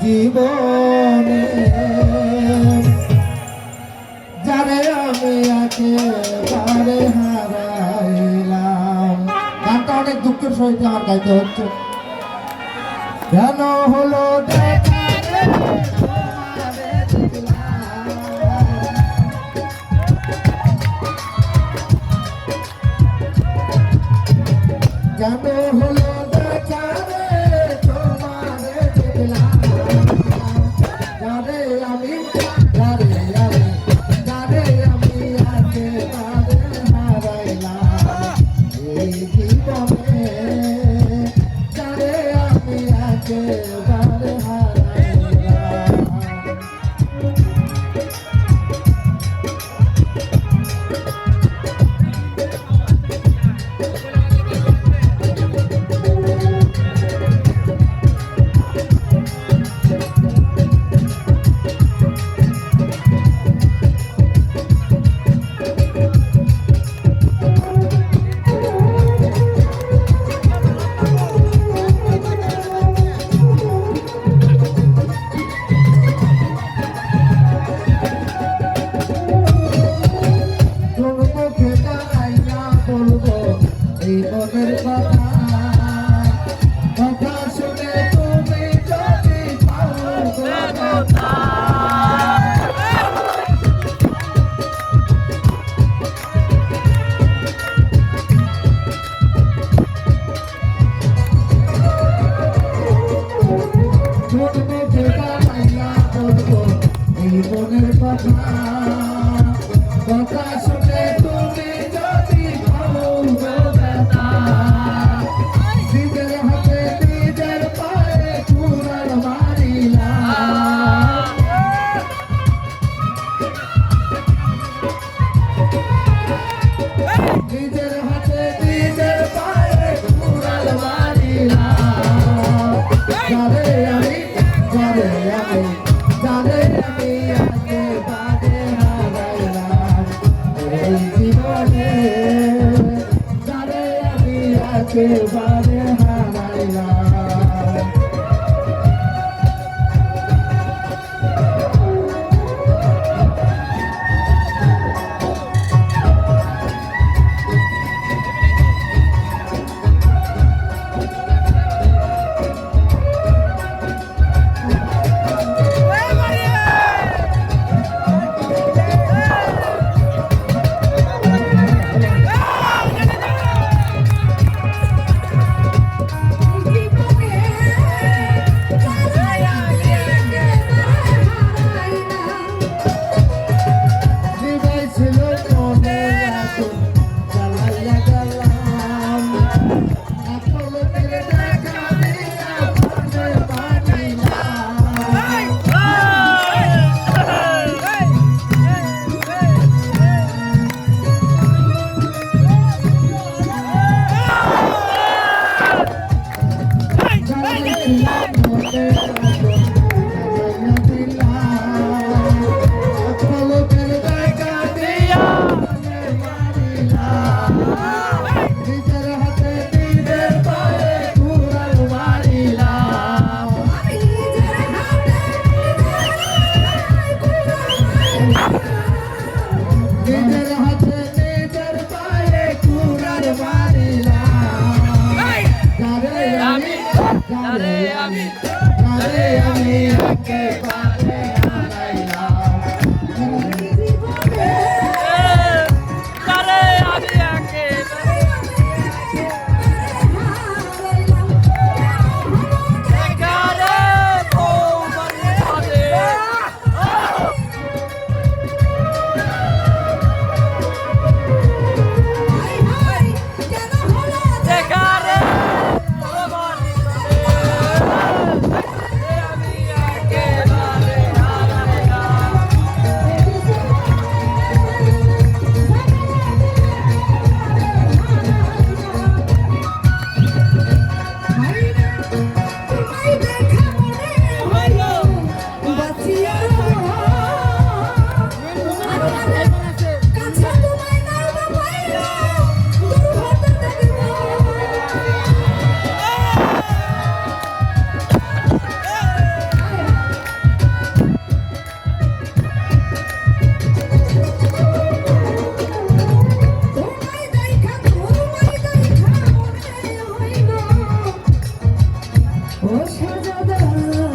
জীবনে যারে আমি একেবারে হারাইলাম। গানটা অনেক দুঃখের সহিত আমার গাইতে হচ্ছে। কেন হলো দেখা রে তোমারে দেখলাম, কেন হলো দেখা রে তোমারে দেখলাম, যারে আমি যারে আমি একেবারে হারাইলাম এই জীবনে, যারে আমি একেবারে হারাইলাম। এই মনের কথা কথা শুনে তুমি যদি পাও কথা, শুনবে যেটা আইয়া বলবো এই মনের কথা কথা শুনে তুমি যদি পাও কথা, নিজের হাতে নিজের পায়ে কুড়াল মারিলাম, নিজের হাতে নিজের পায়ে কুড়াল মারিলাম, যারে আমি একেবারে হারাইলাম এই জীবনে, যারে আমি একেবারে হারাইলাম। আমি একেবারে হারাইলাম জাগায়